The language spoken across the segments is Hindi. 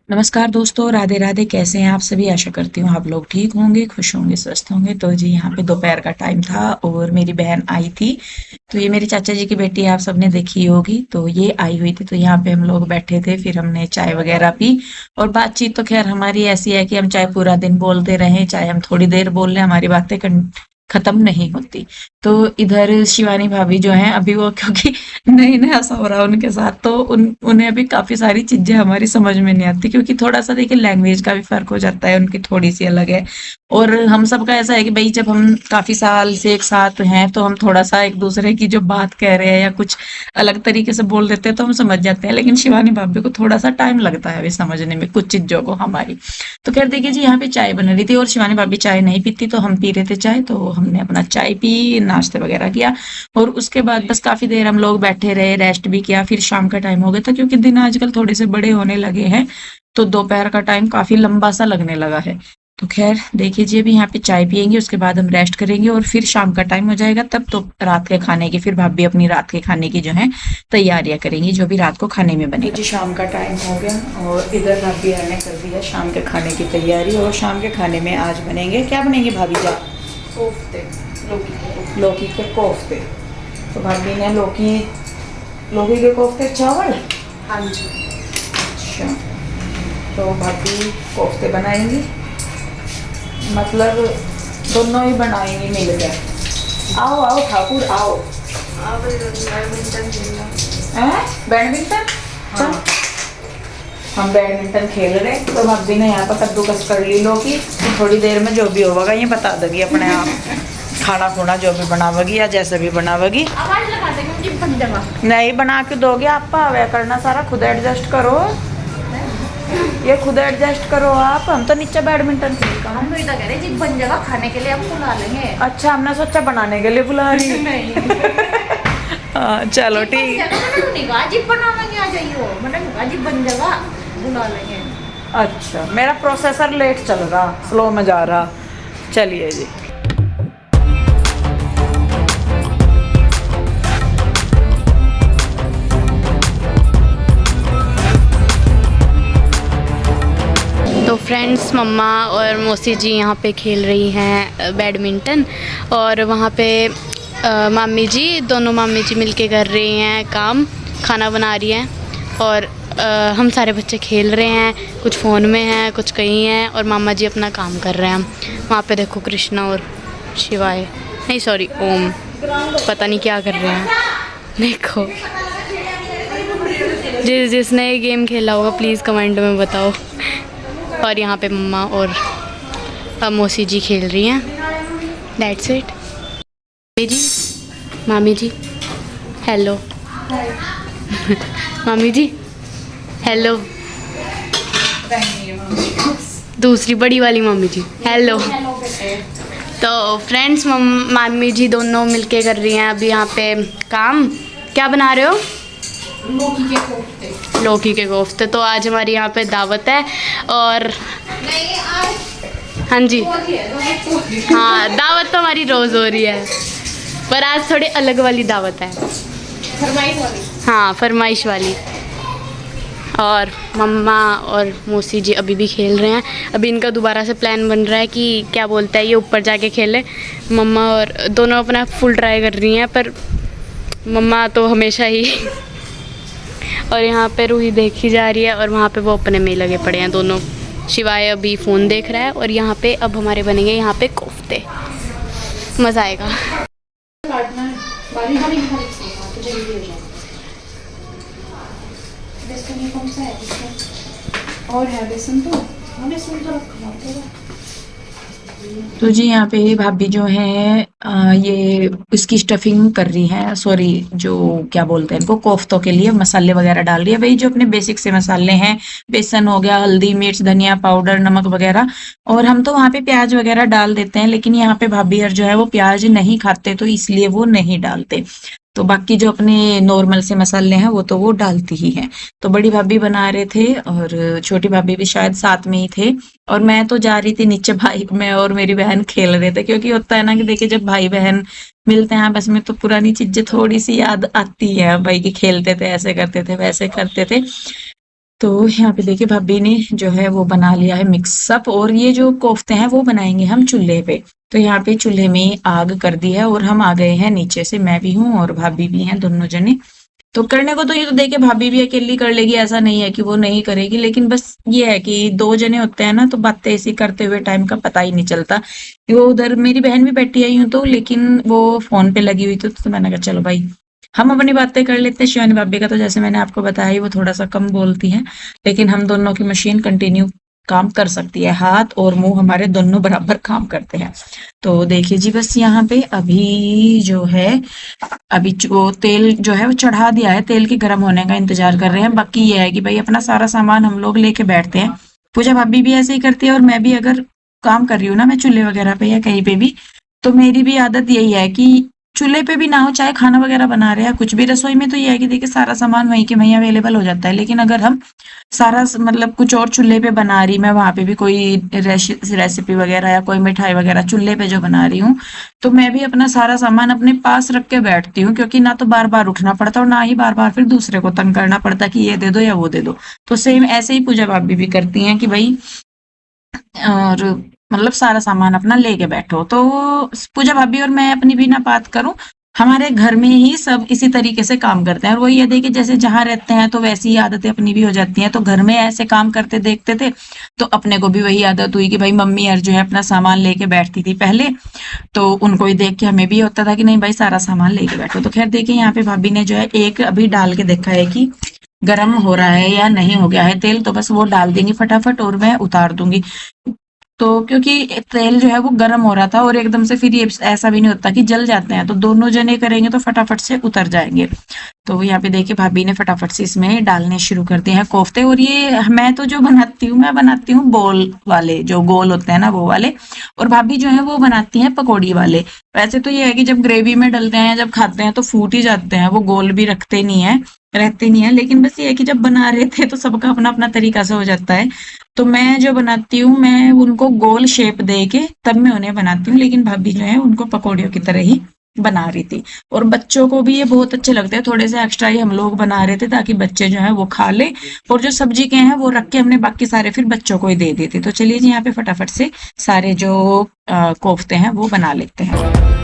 नमस्कार दोस्तों, राधे राधे। कैसे हैं आप सभी? आशा करती हूँ आप लोग ठीक होंगे, खुश होंगे, स्वस्थ होंगे। तो जी यहाँ पे दोपहर का टाइम था और मेरी बहन आई थी। तो ये मेरे चाचा जी की बेटी है, आप सबने देखी होगी। तो ये आई हुई थी, तो यहाँ पे हम लोग बैठे थे, फिर हमने चाय वगैरह पी। और बातचीत तो खैर हमारी ऐसी है कि हम चाहे पूरा दिन बोलते रहें, चाहे हम थोड़ी देर बोल लें, हमारी बातें खत्म नहीं होती। तो इधर शिवानी भाभी जो हैं, अभी वो क्योंकि नई नया सा हो रहा है उनके साथ, तो उन्हें अभी काफी सारी चीजें हमारी समझ में नहीं आती, क्योंकि थोड़ा सा देखिए लैंग्वेज का भी फर्क हो जाता है, उनकी थोड़ी सी अलग है। और हम सबका ऐसा है कि भाई जब हम काफी साल से एक साथ हैं, तो हम थोड़ा सा एक दूसरे की जो बात कह रहे हैं या कुछ अलग तरीके से बोल देते हैं तो हम समझ जाते हैं। लेकिन शिवानी भाभी को थोड़ा सा टाइम लगता है अभी समझने में कुछ चीजों को हमारी। तो खैर देखिए जी, यहाँ पे चाय बन रही थी और शिवानी भाभी चाय नहीं पीती, तो हम पी रहे थे चाय। तो हमने अपना चाय पी, नाश्ते वगैरह किया। और उसके बाद बस काफी देर हम लोग बैठे रहे, रेस्ट भी किया। फिर शाम का टाइम हो गया था, क्योंकि दिन आजकल थोड़े से बड़े होने लगे हैं, तो दोपहर का टाइम काफी लंबा सा लगने लगा है। तो खैर देखिए जी, अभी यहाँ पे चाय पियेंगे, उसके बाद हम रेस्ट करेंगे और फिर शाम का टाइम हो जाएगा, तब तो रात के खाने की, फिर भाभी अपनी रात के खाने की जो है तैयारियां करेंगी, जो भी रात को खाने में बनेगा। जी शाम का टाइम हो गया और इधर भाभी ने कर दिया शाम के खाने की तैयारी। और शाम के खाने में आज बनेंगे, क्या बनेंगे भाभी जा? कोफ्ते, लौकी के कोफ्ते। लौकी के कोफ्ते। तो भाभी ने लौकी लौकी के कोफ्ते चावल। हाँ जी। अच्छा, तो भाभी कोफ्ते बनाएंगी, मतलब दोनों ही बनाएंगी मिलकर। आओ आओ ठाकुर आओ। आप बैडमिंटन खेलना। हैं? बैडमिंटन? हाँ। चल हम बैडमिंटन खेल रहे हैं। तो भाभी ने यहाँ पर कद्दूकस कर ली लौकी। तो थोड़ी देर में जो भी होगा ये बता देगी अपने आप। खाना खुना जो भी बनावेगी या जैसे भी बनावेगी। आवाज लगा देंगे कि बन जाएगा। नहीं बना के दोगे आप, पावे करना सारा खुद एडजस्ट करो। ये खुद एडजस्ट करो आप, हम तो नीचे बैडमिंटन खेल। हम तो इधर कह रहे जी बन जाएगा, खाने के लिए हम बुला लेंगे। अच्छा, हमने सोचा बनाने के लिए बुला रही। नहीं। हाँ चलो ठीक। जी बनावेंगे, आ जाइयो। मैंने कहा जी बन जाएगा, बुला लेंगे। अच्छा, मेरा प्रोसेसर लेट चल रहा, स्लो में जा रहा। चलिए जी। तो फ्रेंड्स, मम्मा और मौसी जी यहाँ पे खेल रही हैं बैडमिंटन। और वहाँ पे मामी जी, दोनों मामी जी मिलके कर रही हैं काम, खाना बना रही हैं। और हम सारे बच्चे खेल रहे हैं, कुछ फ़ोन में हैं, कुछ कहीं हैं, और मामा जी अपना काम कर रहे हैं। वहाँ पे देखो कृष्णा और शिवाय, नहीं सॉरी ओम, पता नहीं क्या कर रहे हैं। देखो, जिसने ये गेम खेला होगा प्लीज़ कमेंट में बताओ। और यहाँ पे मम्मा और मौसी जी खेल रही हैं। That's it. जी, मामी जी हेलो। मामी जी हेलो। दूसरी बड़ी वाली मामी जी हेलो। तो फ्रेंड्स, मामी जी दोनों मिलके कर रही हैं अभी यहाँ पे काम। क्या बना रहे हो? लौकी के कोफ्ते। लौकी के कोफ्ते। तो आज हमारी यहाँ पे दावत है। और नहीं आज हाँ जी, है। हाँ दावत तो हमारी रोज़ हो रही है, पर आज थोड़ी अलग वाली दावत है। फरमाइश वाली। हाँ, फरमाइश वाली। और मम्मा और मौसी जी अभी भी खेल रहे हैं। अभी इनका दोबारा से प्लान बन रहा है कि क्या बोलता है ये, ऊपर जाके खेले। मम्मा और दोनों अपना फुल ट्राई कर रही हैं, पर मम्मा तो हमेशा ही और यहाँ पे रूही देखी जा रही है, और वहाँ पे वो अपने में लगे पड़े हैं दोनों। शिवाय अभी फ़ोन देख रहा है, और यहाँ पे अब हमारे बनेंगे यहाँ पे कोफ्ते। मज़ा आएगा। काटना है। बारीक बारीक तो जल्दी हो जाएगा। बेसन ये कौन सा है इसमें? और है बेसन तो? हाँ बेसन तो रखा है। तो जी यहाँ पे भाभी जो है ये इसकी स्टफिंग कर रही है, सॉरी जो क्या बोलते हैं इनको, कोफ्तों के लिए मसाले वगैरह डाल रही है। वही जो अपने बेसिक से मसाले हैं, बेसन हो गया, हल्दी मिर्च धनिया पाउडर नमक वगैरह। और हम तो वहाँ पे प्याज वगैरह डाल देते हैं, लेकिन यहाँ पे भाभी और जो है वो प्याज नहीं खाते, तो इसलिए वो नहीं डालते। तो बाकी जो अपने नॉर्मल से मसाले हैं वो तो वो डालती ही हैं। तो बड़ी भाभी बना रहे थे और छोटी भाभी भी शायद साथ में ही थे। और मैं तो जा रही थी नीचे, भाई मैं और मेरी बहन खेल रहे थे, क्योंकि होता है ना कि देखिए जब भाई बहन मिलते हैं आपस में, तो पुरानी चीजें थोड़ी सी याद आती है भाई, कि खेलते थे, ऐसे करते थे, वैसे करते थे। तो यहाँ पे देखिए भाभी ने जो है वो बना लिया है मिक्सअप, और ये जो कोफ्ते हैं वो बनाएंगे हम चूल्हे पे। तो यहाँ पे चूल्हे में आग कर दी है और हम आ गए हैं नीचे से, मैं भी हूँ और भाभी भी हैं, दोनों जने। तो करने को तो ये तो देखिए भाभी भी अकेली कर लेगी, ऐसा नहीं है कि वो नहीं करेगी, लेकिन बस ये है कि दो जने होते हैं ना तो बातें ऐसी करते हुए टाइम का पता ही नहीं चलता। वो उधर मेरी बहन भी बैठी है यूं तो, लेकिन वो फोन पे लगी हुई थी, तो मैंने कहा चलो भाई हम अपनी बातें कर लेते हैं। शिवानी भाभी का तो जैसे मैंने आपको बताया ही वो थोड़ा सा कम बोलती हैं, लेकिन हम दोनों की मशीन कंटिन्यू काम कर सकती है, हाथ और मुंह हमारे दोनों बराबर काम करते हैं। तो देखिए जी बस यहाँ पे अभी जो है, अभी वो तेल जो है वो चढ़ा दिया है, तेल के गर्म होने का इंतजार कर रहे हैं। बाकी ये है कि भाई अपना सारा सामान हम लोग लेके बैठते हैं। पूजा भाभी भी ऐसे ही करती है, और मैं भी अगर काम कर रही हूँ ना, मैं चूल्हे वगैरह पे या कहीं पे भी, तो मेरी भी आदत यही है कि चूल्हे पे भी ना हो, चाहे खाना वगैरह बना रहे हैं कुछ भी, रसोई में तो ये है कि देखिए सारा सामान वहीं के वहीं अवेलेबल हो जाता है। लेकिन अगर हम मतलब कुछ और चूल्हे पे बना रही, मैं वहां पे भी कोई रेसिपी वगैरह या कोई मिठाई वगैरह चूल्हे पे जो बना रही हूँ, तो मैं भी अपना सारा सामान अपने पास रख के बैठती हूँ, क्योंकि ना तो बार बार उठना पड़ता और ना ही बार बार फिर दूसरे को तंग करना पड़ता कि ये दे दो या वो दे दो। तो सेम ऐसे ही पूजा भाभी भी करती हैं कि भाई, और मतलब सारा सामान अपना लेके बैठो। तो पूजा भाभी और मैं अपनी भी ना बात करूं, हमारे घर में ही सब इसी तरीके से काम करते हैं, और वो ये देखिए जैसे जहां रहते हैं तो वैसी ही आदतें अपनी भी हो जाती हैं। तो घर में ऐसे काम करते देखते थे, तो अपने को भी वही आदत हुई कि भाई मम्मी यार जो है अपना सामान लेके बैठती थी पहले, तो उनको ही देख के हमें भी होता था कि नहीं भाई सारा सामान लेके बैठो। तो खैर देखिए यहाँ पे भाभी ने जो है एक अभी डाल के देखा है कि गर्म हो रहा है या नहीं हो गया है तेल, तो बस वो डाल देंगी फटाफट और मैं उतार दूंगी। तो क्योंकि तेल जो है वो गर्म हो रहा था, और एकदम से फिर ये ऐसा भी नहीं होता कि जल जाते हैं, तो दोनों जने करेंगे तो फटाफट से उतर जाएंगे। तो यहाँ पे देखिए भाभी ने फटाफट से इसमें डालने शुरू कर दिए हैं कोफ्ते। और ये मैं तो जो बनाती हूँ, मैं बनाती हूँ बोल वाले, जो गोल होते हैं ना वो वाले, और भाभी जो है वो बनाती हैं पकौड़ी वाले। वैसे तो ये है कि जब ग्रेवी में डलते हैं, जब खाते हैं तो फूट ही जाते हैं, वो गोल भी रखते नहीं है, रहते नहीं है। लेकिन बस ये है कि जब बना रहे थे तो सबका अपना अपना तरीका से हो जाता है। तो मैं जो बनाती हूँ, मैं उनको गोल शेप दे के तब मैं उन्हें बनाती हूँ, लेकिन भाभी जो है उनको पकौड़ियों की तरह ही बना रही थी। और बच्चों को भी ये बहुत अच्छे लगते हैं, थोड़े से एक्स्ट्रा ही हम लोग बना रहे थे ताकि बच्चे जो है वो खा ले, और जो सब्जी के हैं वो रख के हमने बाकी सारे फिर बच्चों को ही दे दिए थे। तो चलिए जी यहाँ पे फटाफट से सारे जो कोफ्ते हैं वो बना लेते हैं।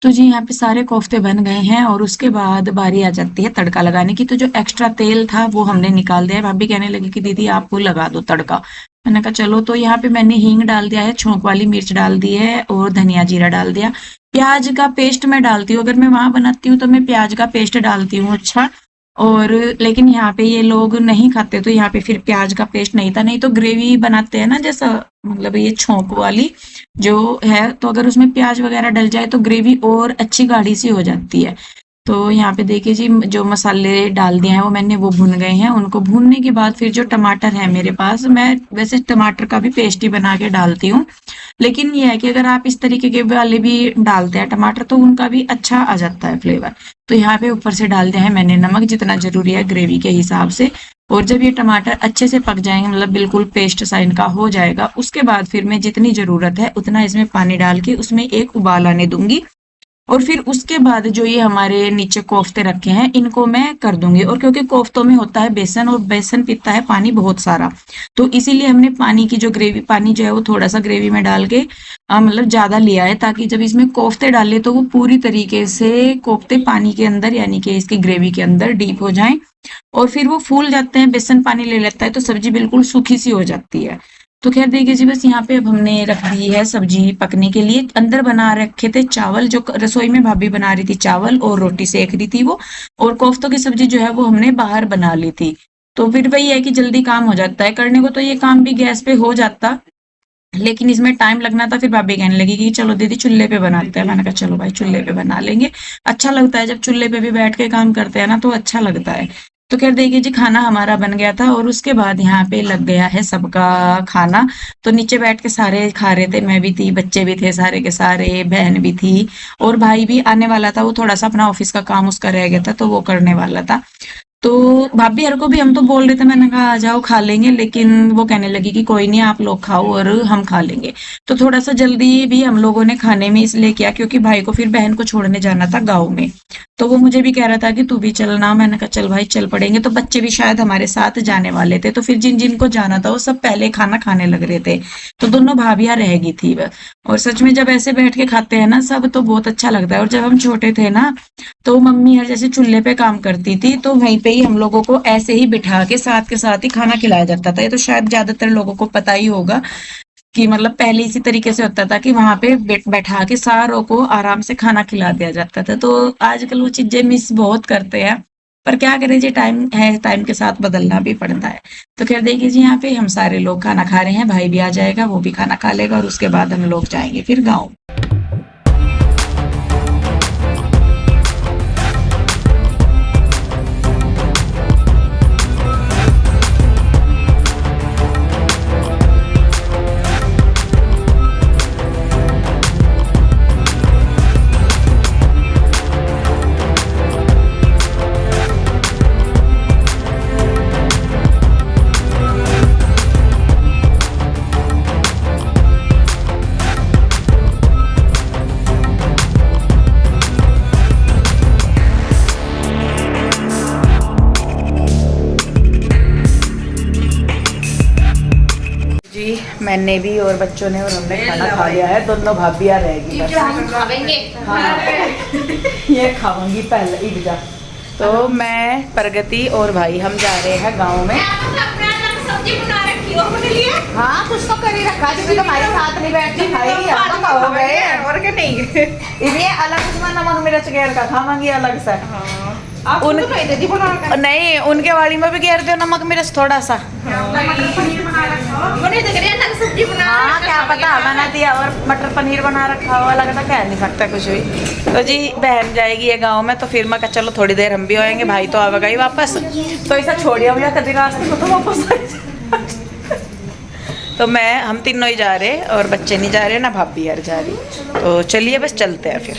तो जी यहाँ पे सारे कोफ्ते बन गए हैं, और उसके बाद बारी आ जाती है तड़का लगाने की। तो जो एक्स्ट्रा तेल था वो हमने निकाल दिया है। भाभी कहने लगी कि दीदी आपको लगा दो तड़का। मैंने कहा चलो। तो यहाँ पे मैंने हींग डाल दिया है, छोंक वाली मिर्च डाल दी है, और धनिया जीरा डाल दिया। प्याज का पेस्ट मैं डालती हूँ, अगर मैं वहां बनाती हूँ तो मैं प्याज का पेस्ट डालती हूँ। अच्छा। और लेकिन यहाँ पे ये लोग नहीं खाते, तो यहाँ पे फिर प्याज का पेस्ट नहीं था। नहीं तो ग्रेवी बनाते हैं ना जैसा, मतलब ये छोंक वाली जो है, तो अगर उसमें प्याज वगैरह डल जाए तो ग्रेवी और अच्छी गाढ़ी सी हो जाती है। तो यहाँ पे देखिए जी जो मसाले डाल दिए हैं वो मैंने, वो भुन गए हैं। उनको भूनने के बाद फिर जो टमाटर है मेरे पास, मैं वैसे टमाटर का भी पेस्ट ही बना के डालती हूँ, लेकिन ये है कि अगर आप इस तरीके के वाले भी डालते हैं टमाटर तो उनका भी अच्छा आ जाता है फ्लेवर। तो यहाँ पे ऊपर से डाल दिया है मैंने नमक, जितना जरूरी है ग्रेवी के हिसाब से। और जब ये टमाटर अच्छे से पक जाएंगे, मतलब बिल्कुल पेस्ट सा इनका हो जाएगा, उसके बाद फिर मैं जितनी जरूरत है उतना इसमें पानी डाल के उसमें एक उबाल आने दूंगी। और फिर उसके बाद जो ये हमारे नीचे कोफ्ते रखे हैं इनको मैं कर दूंगी। और क्योंकि कोफ्तों में होता है बेसन, और बेसन पीता है पानी बहुत सारा, तो इसीलिए हमने पानी की जो ग्रेवी, पानी जो है वो थोड़ा सा ग्रेवी में डाल के मतलब ज्यादा लिया है, ताकि जब इसमें कोफ्ते डाले तो वो पूरी तरीके से कोफ्ते पानी के अंदर, यानी कि इसकी ग्रेवी के अंदर डीप हो जाएं, और फिर वो फूल जाते हैं। बेसन पानी ले लेता है तो सब्जी बिल्कुल सूखी सी हो जाती है। तो खैर देखिए जी बस यहाँ पे अब हमने रख दी है सब्जी पकने के लिए। अंदर बना रखे थे चावल, जो रसोई में भाभी बना रही थी, चावल और रोटी सेक रही थी वो, और कोफ्तों की सब्जी जो है वो हमने बाहर बना ली थी। तो फिर वही है कि जल्दी काम हो जाता है, करने को तो ये काम भी गैस पे हो जाता, लेकिन इसमें टाइम लगना था। फिर भाभी कहने लगी कि चलो दीदी चूल्हे पे बनाते हैं। मैंने कहा चलो भाई चूल्हे पे बना लेंगे। अच्छा लगता है जब चूल्हे पे भी बैठ के काम करते हैं ना, तो अच्छा लगता है। तो खैर देखिए जी, खाना हमारा बन गया था और उसके बाद यहाँ पे लग गया है सबका खाना। तो नीचे बैठ के सारे खा रहे थे, मैं भी थी, बच्चे भी थे सारे के सारे, बहन भी थी और भाई भी आने वाला था। वो थोड़ा सा अपना ऑफिस का काम उसका रह गया था, तो वो करने वाला था। तो भाभी हर को भी हम तो बोल रहे थे, मैंने कहा आ जाओ खा लेंगे, लेकिन वो कहने लगी कि कोई नहीं आप लोग खाओ और हम खा लेंगे। तो थोड़ा सा जल्दी भी हम लोगों ने खाने में इसलिए किया क्योंकि भाई को फिर बहन को छोड़ने जाना था गाँव में। तो वो मुझे भी कह रहा था कि तू भी चलना। मैंने कहा चल भाई चल पड़ेंगे। तो बच्चे भी शायद हमारे साथ जाने वाले थे, तो फिर जिन जिनको जाना था वो सब पहले खाना खाने लग रहे थे। तो दोनों भाभियां रह गई थी वह। और सच में जब ऐसे बैठ के खाते हैं ना सब, तो बहुत अच्छा लगता है। और जब हम छोटे थे ना, तो मम्मी हर जैसे चूल्हे पे काम करती थी, तो वहीं पे ही हम लोगों को ऐसे ही बिठा के साथ ही खाना खिलाया जाता था। ये तो शायद ज्यादातर लोगों को पता ही होगा कि मतलब पहले इसी तरीके से होता था कि वहां पे बैठा के सारों को आराम से खाना खिला दिया जाता था। तो आजकल वो चीजें मिस बहुत करते हैं, पर क्या करें जी, टाइम है, टाइम के साथ बदलना भी पड़ता है। तो खैर देखिए जी, यहाँ पे हम सारे लोग खाना खा रहे हैं, भाई भी आ जाएगा, वो भी खाना खा लेगा और उसके बाद हम लोग जाएंगे फिर गाँव। जी मैंने भी और बच्चों ने और हमने खाना खा लिया है। दोनों भाभियां रहेगी बस। हाँ ये खाऊंगी पहले इडजा। तो मैं प्रगति और भाई हम जा रहे हैं गांव में। सब्जी बना रखी हो अपने लिए? हाँ कुछ तो कर ही रखा, क्योंकि तुम्हारे साथ नहीं बैठ के खाएगी, हम तो हो गए और क्या नहीं? इन्हें अलग से नमक मिर्च घेर का खावांगी अलग से। आप उन- तो नहीं देती बना कर। नहीं उनके वाली में भी घेर दो नमक मिर्च थोड़ा सा। मटर पनीर बना रखा हो? वो नहीं देख रही है, अलग सब्जी बना हाँ रखा क्या है। पता बना दिया और मटर पनीर बना रखा हुआ, लगता कह नहीं सकता कुछ भी। तो जी बहन जाएगी ये गांव में, तो फिर मैं कहा चलो थोड़ी देर हम भी होएंगे, भाई तो आवेगा ही वापस। तो ऐसा छोड़िया भैया कभी रास्ते को तो वापस आ जाए। तो हम तीनों ही जा रहे और बच्चे नहीं जा रहे, ना भाभी यार जा रही। तो चलिए बस चलते हैं फिर।